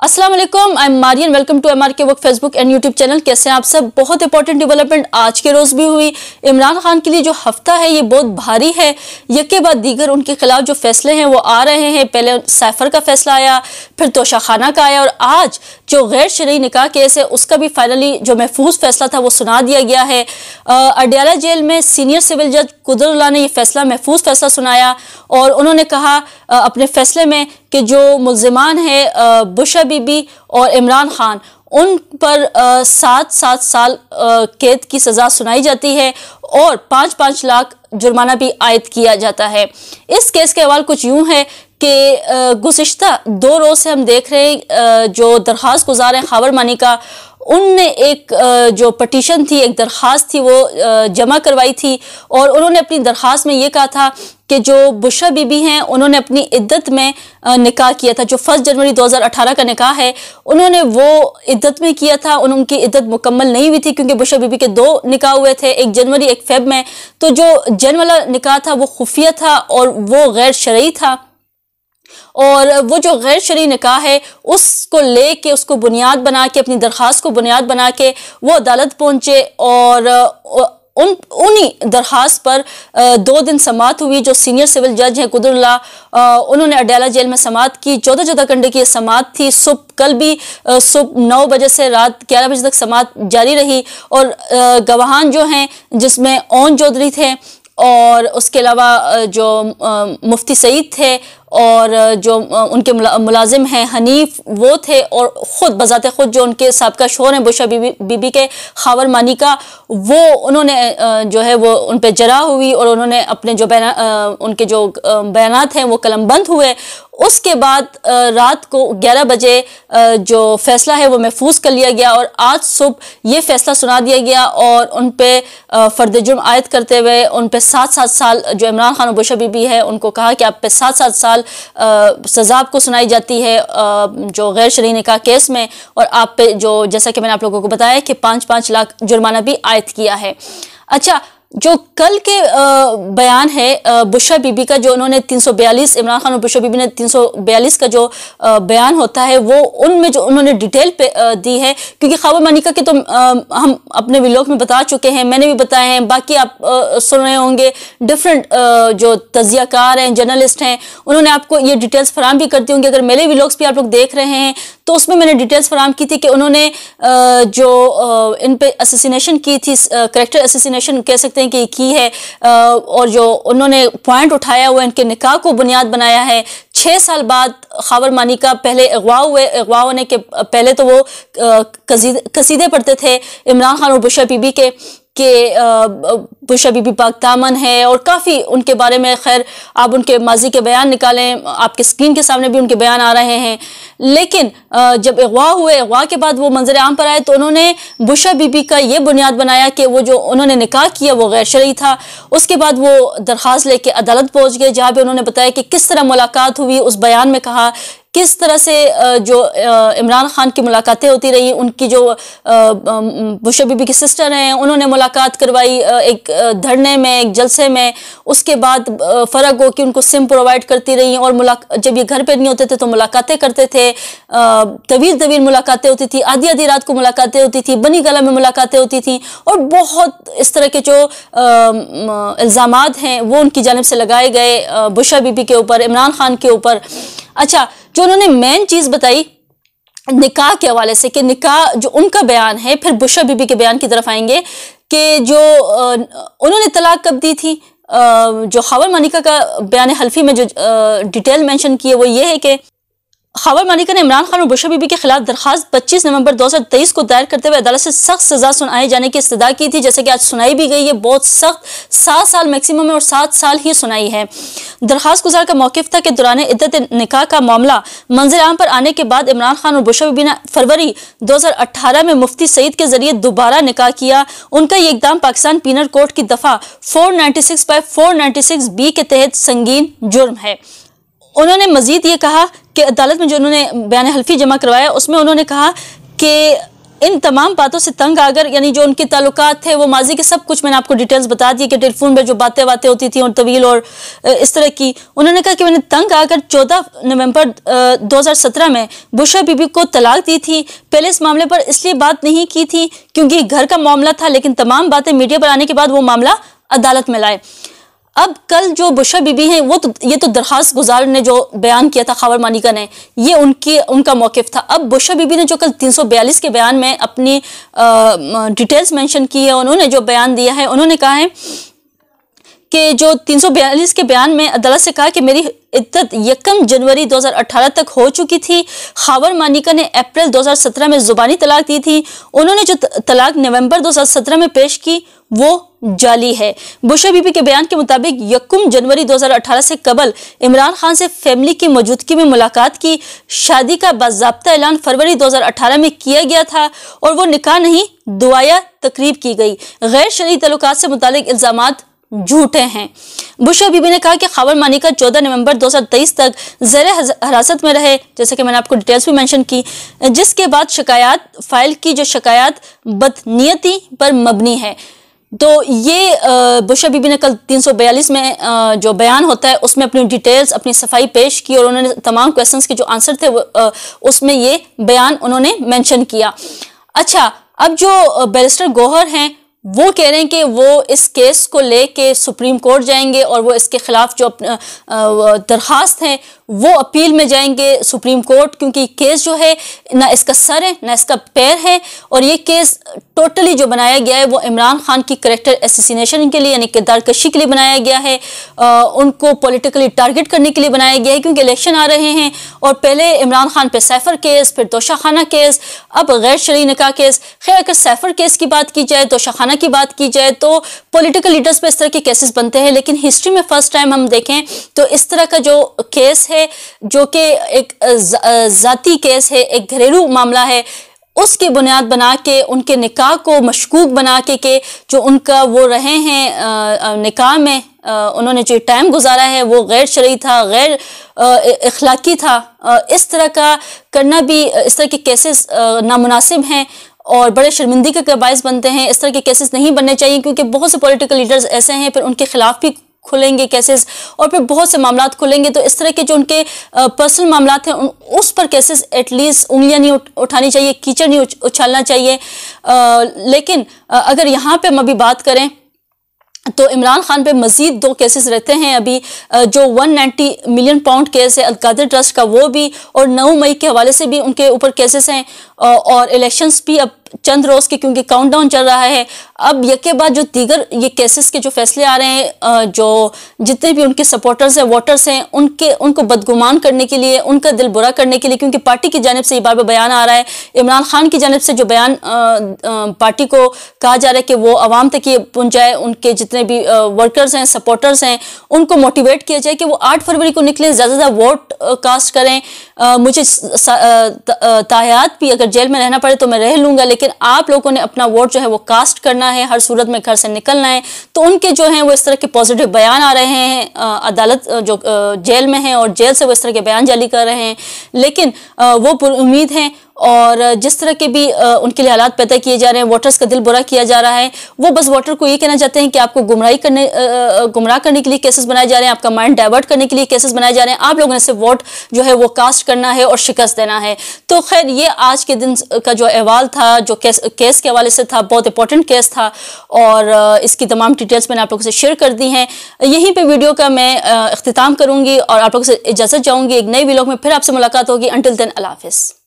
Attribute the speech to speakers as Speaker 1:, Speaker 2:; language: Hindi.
Speaker 1: अस्सलाम वालेकुम, I am Marian. Welcome to MRK work Facebook and YouTube channel. कैसे हैं आप सब? बहुत इंपॉर्टेंट डेवलपमेंट आज के रोज़ भी हुई। इमरान खान के लिए जो हफ्ता है ये बहुत भारी है। यके बाद दीगर उनके खिलाफ जो फैसले हैं वो आ रहे हैं। पहले सैफर का फैसला आया, फिर तोशा खाना का आया और आज जो गैर शरई निकाह केस है उसका भी फाइनली जो महफूज फैसला था वो सुना दिया गया है। अडयाला जेल में सीनियर सिविल जज कुदरतुल्लाह ने ये फैसला महफूज फैसला सुनाया और उन्होंने कहा अपने फैसले में कि जो मुल्जिमान है बुशा बीबी और इमरान खान उन पर 7-7 साल कैद की सज़ा सुनाई जाती है और 5-5 लाख जुर्माना भी आयद किया जाता है। इस केस के हवाले कुछ यूँ है कि गुज़िश्ता 2 रोज़ से हम देख रहे हैं जो दरख्वास्त गुजार हैं खावर मानी का, उनने एक जो पटिशन थी, एक दरख्वास्त थी वो जमा करवाई थी और उन्होंने अपनी दरख्वास्त में ये कहा था कि जो बुशरा बीबी हैं उन्होंने अपनी इद्दत में निकाह किया था। जो 1 जनवरी 2018 का निकाह है उन्होंने वो इद्दत में किया था। उनकी इद्दत मुकम्मल नहीं हुई थी क्योंकि बुशरा बीबी के 2 निकाह हुए थे, 1 जनवरी 1 फेब में। तो जो जन वाला निकाह था वो खुफिया था और वो गैर शरई था और वो जो गैर शरई निकाह है उसको लेके उसको बुनियाद बना के, अपनी दरख्वास्त को बुनियाद बना के वो अदालत पहुंचे और उन्हीं दरख्वास्त पर 2 दिन समाअत हुई। जो सीनियर सिविल जज हैं कुदरतुल्लाह, उन्होंने अडयाला जेल में समाअत की। 14 घंटे की समाअत थी। कल भी सुबह 9 बजे से रात 11 बजे तक समाअत जारी रही और गवाहान जो हैं जिसमें ओन चौधरी थे और उसके अलावा जो मुफ्ती सईद थे और जो उनके मुलाजिम हैं हनीफ वो थे और ख़ुद बजाते ख़ुद जो उनके साबका शोहर हैं बुशरा बीबी के खावर मानी का, वो उन्होंने जो है वो उन पर जरा हुई और उन्होंने अपने जो उनके जो बयानात हैं वो कलमबंद हुए। उसके बाद रात को 11 बजे जो फैसला है वो महफूज कर लिया गया और आज सुबह ये फैसला सुना दिया गया और उन पे फ़र्द जुर्म आयद करते हुए उन पे 7-7 साल जो इमरान खान और बुशरा बीबी है उनको कहा कि आप पे 7-7 साल सज़ा आपको सुनाई जाती है जो गैर शरई निकाह केस में और आप पे जो जैसा कि मैंने आप लोगों को बताया कि 5-5 लाख जुर्माना भी आयद किया है। अच्छा, जो कल के बयान है बुशरा बीबी का, जो उन्होंने 342 इमरान खान और बुशरा बीबी ने 342 का जो बयान होता है वो उनमें जो उन्होंने डिटेल पे दी है क्योंकि खावर मानी का के तो हम अपने व्लॉग में बता चुके हैं, मैंने भी बताए हैं, बाकी आप सुन रहे होंगे। डिफरेंट जो तजियाकार हैं, जर्नलिस्ट हैं, उन्होंने आपको ये डिटेल्स फराहम भी करती होंगी। अगर मेरे व्लॉग्स भी आप लोग देख रहे हैं तो उसमें मैंने डिटेल्स फराहम की थी कि उन्होंने जो इन पे असैसिनेशन की थी, करैक्टर असैसिनेशन कह सकते हैं कि की है और जो उन्होंने पॉइंट उठाया हुआ इनके निकाह को बुनियाद बनाया है। 6 साल बाद खावर मानी का पहले अगवा हुए, अगवा होने के पहले तो वो कसीदे पढ़ते थे इमरान खान और बुशरा बीबी के बुशरा बीबी पाक दामन है और काफ़ी उनके बारे में, खैर आप उनके माजी के बयान निकालें, आपके स्क्रीन के सामने भी उनके बयान आ रहे हैं। लेकिन जब अगवा हुए, अगवा के बाद वो मंजर आम पर आए तो उन्होंने बुशरा बीबी का ये बुनियाद बनाया कि वो जो उन्होंने निकाह किया वो गैर शरई था। उसके बाद वो दरख्वास्त लेके अदालत पहुंच गए जहाँ पे उन्होंने बताया कि किस तरह मुलाकात हुई। उस बयान में कहा किस तरह से जो इमरान खान की मुलाकातें होती रही, उनकी जो बुशरा बीबी की सिस्टर हैं उन्होंने मुलाकात करवाई एक धरने में, एक जलसे में। उसके बाद फ़र्क हो कि उनको सिम प्रोवाइड करती रही और जब ये घर पे नहीं होते थे तो मुलाकातें करते थे, तवील मुलाकातें होती थी, आधी रात को मुलाकातें होती थी, बनी गला में मुलाकातें होती थी और बहुत इस तरह के जो इल्ज़ामात हैं वो उनकी जानिब से लगाए गए बुशरा बीबी के ऊपर, इमरान खान के ऊपर। अच्छा, जो उन्होंने मेन चीज़ बताई निकाह के हवाले से कि निकाह जो उनका बयान है, फिर बुशरा बीबी के बयान की तरफ आएंगे कि जो उन्होंने तलाक कब दी थी। जो खावर मानिका का बयान हल्फी में जो डिटेल मेंशन की है वो ये है कि खावर मानिका ने इमरान खान और बुशरा बीबी के खिलाफ दरख्वास्त 25 नवंबर 2023 को दायर करते हुए अदालत से सख्त सजा सुनाए जाने की इस्तदा की थी, जैसे कि आज सुनाई भी गई है। बहुत सख्त 7 साल मैक्सिमम है और 7 साल ही सुनाई है। दरख्वास्त गुजार का मौक़िफ़ था कि दौरान इद्दत निकाह का मामला मंजर आम पर आने के बाद इमरान खान और बुशरा बीबी ने फरवरी 2018 में मुफ्ती सईद के जरिए दोबारा निकाह किया। उनका ये इक़दाम पाकिस्तान पीनल कोड की दफ़ा 496/496B के तहत संगीन जुर्म है। उन्होंने मजीद ये कहा कि अदालत में जो उन्होंने बयान हल्फी जमा करवाया उसमें उन्होंने कहा कि इन तमाम बातों से तंग आकर, यानी जो उनके ताल्लुकात थे वो माजी के सब कुछ मैंने आपको डिटेल्स बता दी कि टेलीफोन में जो बातें होती थी और तवील और इस तरह की, उन्होंने कहा कि मैंने तंग आकर 14 नवंबर 2017 में बुशरा बीबी को तलाक दी थी। पहले इस मामले पर इसलिए बात नहीं की थी क्योंकि घर का मामला था, लेकिन तमाम बातें मीडिया पर आने के बाद वो मामला अदालत में लाए। अब कल जो बुशरा बीबी हैं वो तो ये तो दरखास्त गुजार ने जो बयान किया था खबर मानिका ने, ये उनका मौक़िफ़ था। अब बुशरा बीबी ने जो कल 342 के बयान में अपनी डिटेल्स मेंशन की है, उन्होंने जो बयान दिया है, उन्होंने कहा है कि जो 342 के बयान में अदालत से कहा कि मेरी इद्दत 1 जनवरी 2018 तक हो चुकी थी। खबर मानिका ने अप्रैल 2017 में ज़ुबानी तलाक दी थी। उन्होंने जो तलाक नवंबर 2017 में पेश की वो जाली है। बुशरा बीबी के बयान के मुताबिक 1 जनवरी 2018 से कबल इमरान खान से फैमिली की मौजूदगी में मुलाकात की। शादी का बाज़ाब्ता ऐलान फरवरी 2018 में किया गया था और वो निकाह नहीं दुआया तकरीब की गई। गैर शरई तल्लुकात से मुतालिक इल्ज़ामात झूठे हैं। बुशरा बीबी ने कहा कि खबर मानिका 14 नवंबर 2023 तक ज़ेर हिरासत में रहे, जैसे कि मैंने आपको डिटेल्स भी मेंशन की, जिसके बाद शिकायत फाइल की, जो शिकायत बदनीयती पर मबनी है। तो ये बुशरा बीबी ने कल 342 में जो बयान होता है उसमें अपनी डिटेल्स, अपनी सफाई पेश की और उन्होंने तमाम क्वेश्चंस के जो आंसर थे वो उसमें ये बयान उन्होंने मेंशन किया। अच्छा, अब जो बैरिस्टर गौहर हैं वो कह रहे हैं कि वो इस केस को लेके सुप्रीम कोर्ट जाएंगे और वो इसके खिलाफ जो दरखास्त है वो अपील में जाएंगे सुप्रीम कोर्ट, क्योंकि केस जो है ना इसका सर है ना इसका पैर है और ये केस टोटली जो बनाया गया है वो इमरान खान की कैरेक्टर एसेसिनेशन के लिए, यानी किरदार कशी के लिए बनाया गया है। उनको पॉलिटिकली टारगेट करने के लिए बनाया गया है, क्योंकि इलेक्शन आ रहे हैं और पहले इमरान खान पे सैफर केस, फिर तोशाखाना केस, अब गैर शरई निकाह केस। खैर, अगर सैफर केस की बात की जाए, तोशाखाना की बात की जाए तो पॉलिटिकल लीडर्स पे इस तरह के केसेस बनते हैं, लेकिन हिस्ट्री में फर्स्ट टाइम हम देखें तो इस तरह का जो केस है, जो कि एक जाती केस है, एक घरेलू मामला है, उसकी बुनियाद बना के उनके निकाह को मशकूक बना के जो उनका वो रहे हैं निकाह में उन्होंने जो टाइम गुजारा है वो गैर शरई था, गैर इखलाकी था। इस तरह का करना भी, इस तरह के केसेस नामुनासिब हैं और बड़े शर्मिंदगी का बायस बनते हैं। इस तरह के केसेस नहीं बनने चाहिए, क्योंकि बहुत से पॉलिटिकल लीडर्स ऐसे हैं फिर उनके खिलाफ भी खुलेंगे केसेस और फिर बहुत से मामलात खुलेंगे। तो इस तरह के जो उनके पर्सनल मामलात हैं उस पर केसेस एटलीस्ट उंगलियां नहीं उठानी चाहिए, कीचड़ नहीं उछालना चाहिए। लेकिन अगर यहाँ पे हम अभी बात करें तो इमरान खान पे मजीद 2 केसेस रहते हैं अभी। जो 190 मिलियन पाउंड केस है अल-कादिर ट्रस्ट का, वो भी, और 9 मई के हवाले से भी उनके ऊपर केसेस हैं और इलेक्शंस भी अब चंद रोज़ के, क्योंकि काउंटडाउन चल रहा है। अब यके बाद जो दीगर ये केसेस के जो फैसले आ रहे हैं, जो जितने भी उनके सपोर्टर्स हैं, वोटर्स हैं, उनको बदगुमान करने के लिए, उनका दिल बुरा करने के लिए, क्योंकि पार्टी की जानिब से ये बार बार बयान आ रहा है, इमरान खान की जानिब से जो बयान पार्टी को कहा जा रहा है कि वो आवाम तक ये पहुँचाए, उनके जितने भी वर्कर्स हैं, सपोर्टर्स हैं, उनको मोटिवेट किया जाए कि वो 8 फरवरी को निकलें, ज़्यादा से ज़्यादा वोट कास्ट करें। मुझे ताहयात भी अगर जेल में रहना पड़े तो मैं रह लूँगा, लेकिन आप लोगों ने अपना वोट जो है वो कास्ट करना है, हर सूरत में घर से निकलना है। तो उनके जो हैं वो इस तरह के पॉजिटिव बयान आ रहे हैं, अदालत जो जेल में है और जेल से वो इस तरह के बयान जारी कर रहे हैं, लेकिन वो पुरुम्मीद हैं और जिस तरह के भी उनके लिए हालात पैदा किए जा रहे हैं, वोटर्स का दिल बुरा किया जा रहा है, वो बस वोटर को ये कहना चाहते हैं कि आपको गुमराह करने के लिए केसेस बनाए जा रहे हैं, आपका माइंड डाइवर्ट करने के लिए केसेस बनाए जा रहे हैं, आप लोगों ने सिर्फ वोट जो है वो कास्ट करना है और शिकस्त देना है। तो खैर, ये आज के दिन का जो अहवाल था, जो केस के हवाले से था, बहुत इंपॉर्टेंट केस था और इसकी तमाम डिटेल्स मैंने आप लोगों से शेयर कर दी हैं। यहीं पर वीडियो का मैं इख्तिताम करूँगी और आप लोगों से इजाज़त चाहूँगी। एक नई वीडियो में फिर आपसे मुलाकात होगी। अंटिल देन, अल्लाह हाफ़िज़।